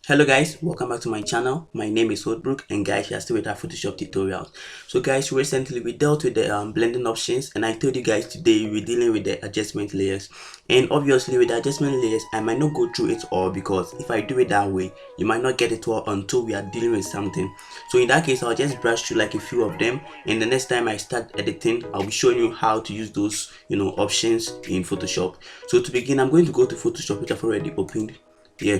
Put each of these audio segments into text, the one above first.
Hello guys, welcome back to my channel. My name is Hoodbrook, and guys, we are still with our Photoshop tutorials. So guys, recently we dealt with the blending options, and I told you guys today we're dealing with the adjustment layers. And obviously with the adjustment layers, I might not go through it all because if I do it that way, you might not get it all until we are dealing with something. So in that case, I'll just brush through like a few of them, and the next time I start editing, I'll be showing you how to use those options in Photoshop. So to begin, I'm going to go to Photoshop, which I've already opened. Yeah,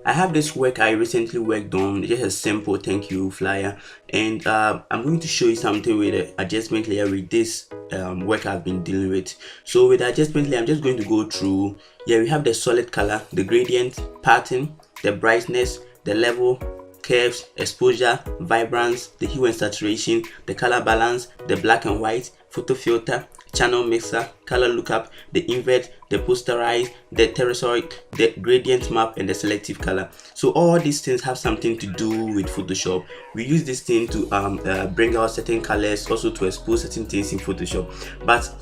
I have this work I recently worked on, just a simple thank you flyer, and I'm going to show you something with the adjustment layer with this work I've been dealing with. So with the adjustment layer, I'm just going to go through. Yeah, we have the solid color, the gradient, pattern, the brightness, the level, curves, exposure, vibrance, the hue and saturation, the color balance, the black and white, photo filter, channel mixer, color lookup, the invert, the posterize, the terracoid, the gradient map, and the selective color. So all these things have something to do with Photoshop. We use this thing to bring out certain colors, also to expose certain things in Photoshop. But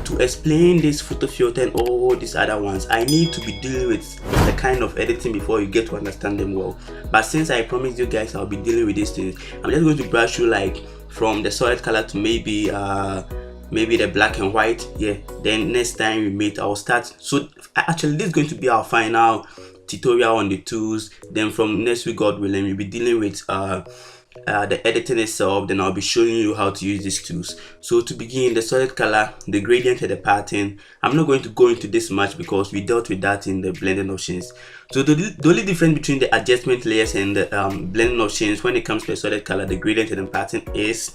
to explain this photo filter and all these other ones, I need to be dealing with the kind of editing before you get to understand them well. But since I promised you guys I'll be dealing with these things, I'm just going to brush through like from the solid color to maybe the black and white. Yeah, then next time we meet, I'll start. So actually this is going to be our final tutorial on the tools. Then from next week, God willing, we'll be dealing with the editing itself. Then I'll be showing you how to use these tools. So to begin, the solid color, the gradient, and the pattern, I'm not going to go into this much because we dealt with that in the blending options. So the only difference between the adjustment layers and the blending options when it comes to the solid color, the gradient, and the pattern is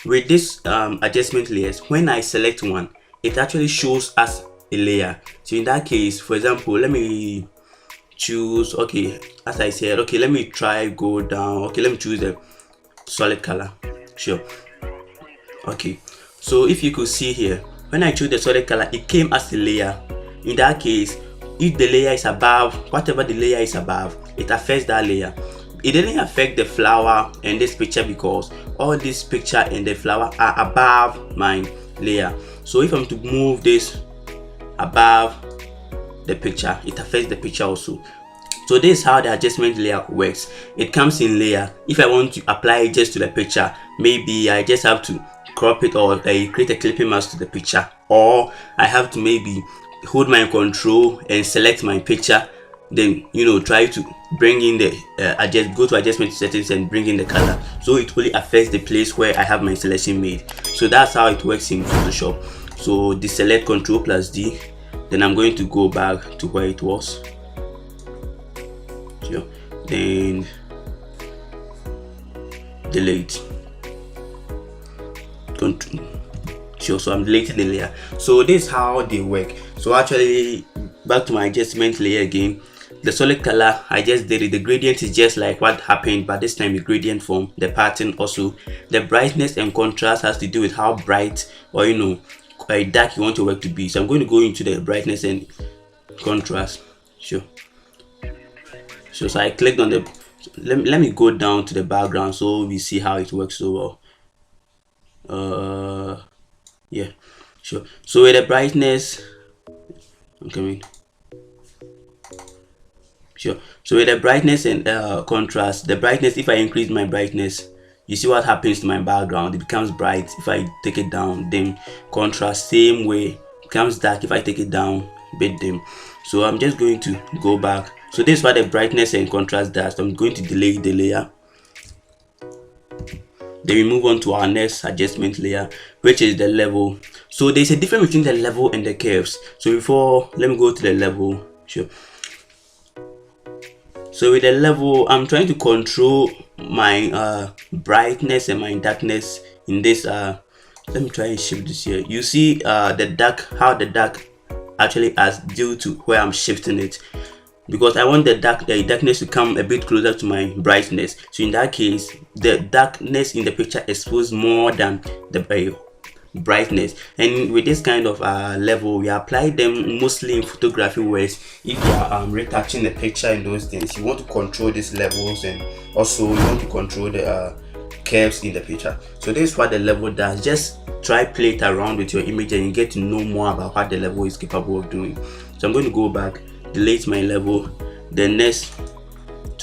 with this adjustment layers, when I select one, it actually shows us a layer. So in that case, for example, let me choose, okay, as I said, okay, let me try go down. Okay, let me choose the solid color. Sure. Okay, so if you could see here, when I choose the solid color, it came as a layer. In that case, if the layer is above, whatever the layer is above, it affects that layer. It didn't affect the flower and this picture because all this picture and the flower are above my layer. So if I'm to move this above the picture, it affects the picture also. So this is how the adjustment layer works. It comes in layer. If I want to apply it just to the picture, maybe I just have to crop it or create a clipping mask to the picture, or I have to maybe hold my control and select my picture, then try to bring in the go to adjustment settings and bring in the color, so it only affects the place where I have my selection made. So that's how it works in Photoshop. So the select Control plus D, then I'm going to go back to where it was. Sure. Then delete. Sure. So I'm deleting the layer. So this is how they work. So actually, back to my adjustment layer again. The solid color, I just did it. The gradient is just like what happened, but this time the gradient form. The pattern also. The brightness and contrast has to do with how bright or dark you want your work to be. So I'm going to go into the brightness and contrast. Sure. So I clicked on the. Let me go down to the background so we see how it works so well. Yeah. Sure. So with the brightness, I'm coming. Sure. So with the brightness and contrast, the brightness, if I increase my brightness, you see what happens to my background. It becomes bright. If I take it down, dim. Contrast, same way, becomes dark. If I take it down, bit dim. So I'm just going to go back. So this is what the brightness and contrast does. So I'm going to delete the layer. Then we move on to our next adjustment layer, which is the level. So there's a difference between the level and the curves. So before, let me go to the level. Sure. So with the level, I'm trying to control my brightness and my darkness in this. Let me try and shift this here. You see the dark, how the dark actually adds due to where I'm shifting it, because I want the darkness to come a bit closer to my brightness. So in that case, the darkness in the picture exposed more than the brightness. And with this kind of level, we apply them mostly in photography works. If you are retouching the picture and those things, you want to control these levels, and also you want to control the curves in the picture. So this is what the level does. Just try play it around with your image and you get to know more about what the level is capable of doing. So I'm going to go back, delete my level, then next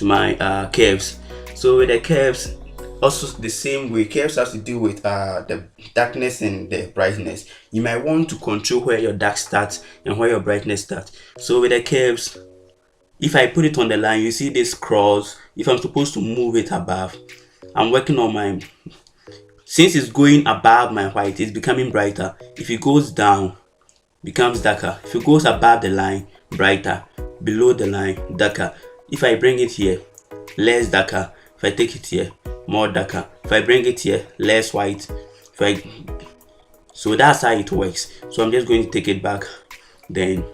to my curves. So with the curves, also the same way, curves has to do with the darkness and the brightness. You might want to control where your dark starts and where your brightness starts. So with the curves, if I put it on the line, you see this cross. If I'm supposed to move it above, I'm working on my, since it's going above my white, it's becoming brighter. If it goes down, becomes darker. If it goes above the line, brighter. Below the line, darker. If I bring it here, less darker. If I take it here, more darker. If I bring it here, less white. So that's how it works. So I'm just going to take it back, then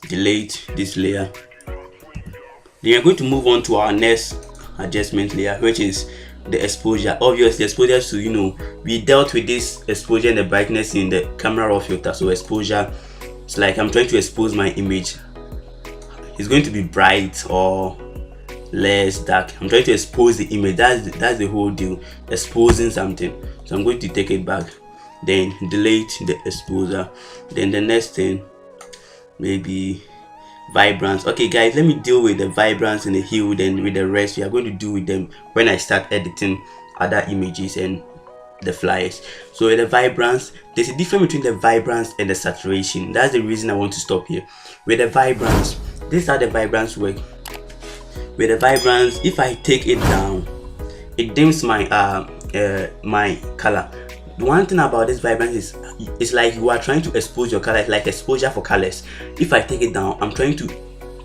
delete this layer. Then we're going to move on to our next adjustment layer, which is the exposure. Obviously, exposure, so we dealt with this exposure and the brightness in the camera raw filter. So exposure, it's like I'm trying to expose my image. It's going to be bright or less dark. I'm trying to expose the image. That's the whole deal, exposing something. So I'm going to take it back, then delete the exposure. Then the next thing, maybe vibrance. Okay guys, let me deal with the vibrance and the hue, then with the rest we are going to do with them when I start editing other images and the flyers. So with the vibrance, there's a difference between the vibrance and the saturation. That's the reason I want to stop here. With the vibrance, this is how the vibrance work. With the vibrance, if I take it down, it dims my my color. The one thing about this vibrance is it's like you are trying to expose your color. It's like exposure for colors. If I take it down, I'm trying to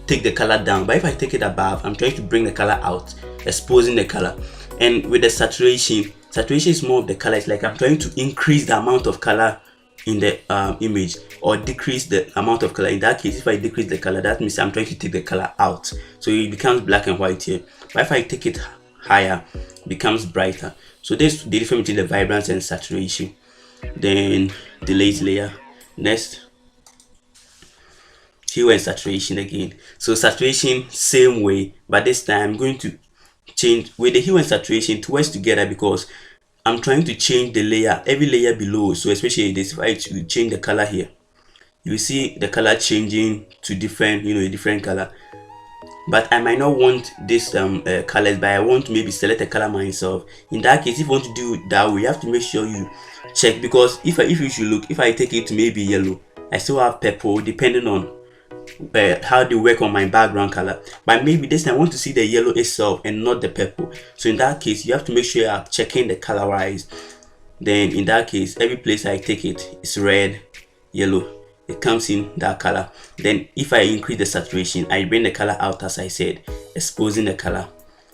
take the color down, but if I take it above, I'm trying to bring the color out, exposing the color. And with the saturation is more of the color. It's like I'm trying to increase the amount of color in the image or decrease the amount of color. In that case, if I decrease the color, that means I'm trying to take the color out, so it becomes black and white here. But if I take it higher, it becomes brighter. So this is the difference between the vibrance and saturation. Then delete layer. Next, hue and saturation again. So saturation, same way, but this time I'm going to change with the hue and saturation to work together, because I'm trying to change the layer, every layer below. So especially this, if I change the color here, you see the color changing to different, a different color. But I might not want this colors, but I want to maybe select a color myself. In that case, if you want to do it that way, you have to make sure you check, because if you should look, if I take it to maybe yellow, I still have purple, depending on how they work on my background color. But maybe this time I want to see the yellow itself and not the purple. So in that case, you have to make sure you are checking the color wise. Then in that case, every place I take it is red, yellow, it comes in that color. Then if I increase the saturation, I bring the color out, as I said, exposing the color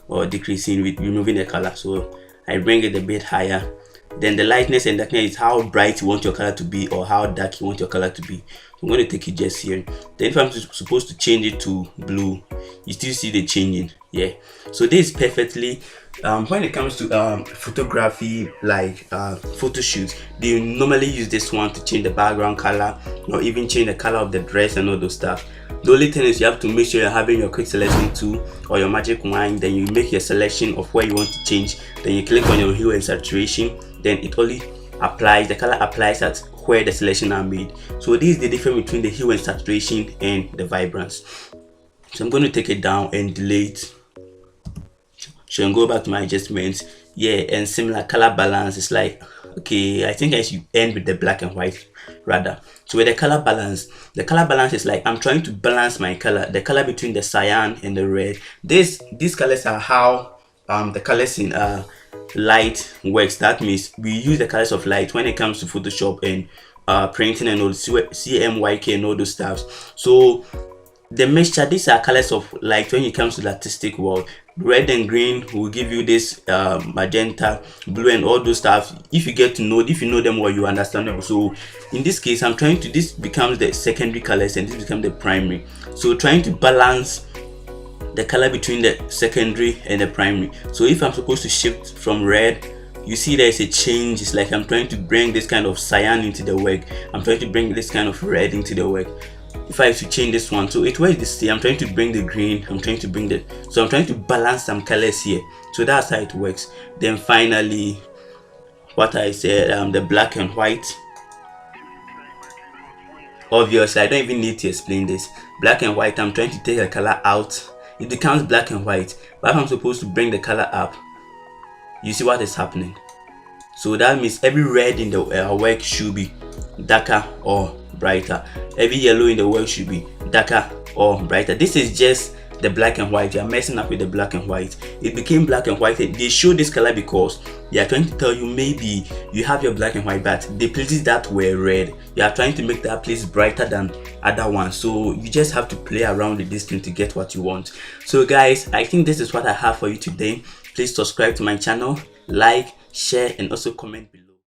or decreasing with removing the color. So I bring it a bit higher. Then the lightness and darkness is how bright you want your color to be or how dark you want your color to be. I'm going to take it just here. Then if I'm supposed to change it to blue, you still see the changing. Yeah, so this is perfectly when it comes to photography, like photo shoots, they normally use this one to change the background color or even change the color of the dress and all those stuff. The only thing is you have to make sure you're having your quick selection tool or your magic wand. Then you make your selection of where you want to change, then you click on your hue and saturation, then it only applies, the color applies at where the selection are made. So this is the difference between the hue and saturation and the vibrance. So I'm going to take it down and delete. So I'm go back to my adjustments. Yeah, and similar color balance is like, okay, I think I should end with the black and white rather. So with the color balance is like I'm trying to balance my color, the color between the cyan and the red. These colors are how the colors in light works. That means we use the colors of light when it comes to Photoshop and printing and all CMYK and all those stuff. So the mixture, these are colors of light when it comes to the artistic world. Red and green will give you this magenta, blue and all those stuff. If you know them well, you understand them. So in this case, I'm trying to, this becomes the secondary colors and this becomes the primary. So trying to balance the color between the secondary and the primary. So if I'm supposed to shift from red, you see there's a change. It's like I'm trying to bring this kind of cyan into the work. I'm trying to bring this kind of red into the work. If I have to change this one, so it works the same. I'm trying to bring the green, I'm trying to balance some colors here. So that's how it works. Then finally, what I said, the black and white. Obviously, I don't even need to explain this. Black and white, I'm trying to take the color out it becomes black and white. But if I'm supposed to bring the color up, you see what is happening. So that means every red in the work should be darker or brighter. Every yellow in the work should be darker or brighter. This is just the black and white. You are messing up with the black and white. It became black and white. They show this color because they are trying to tell you maybe you have your black and white, but the places that were red, you are trying to make that place brighter than other ones. So you just have to play around with this thing to get what you want. So guys, I think this is what I have for you today. Please subscribe to my channel, like, share, and also comment below.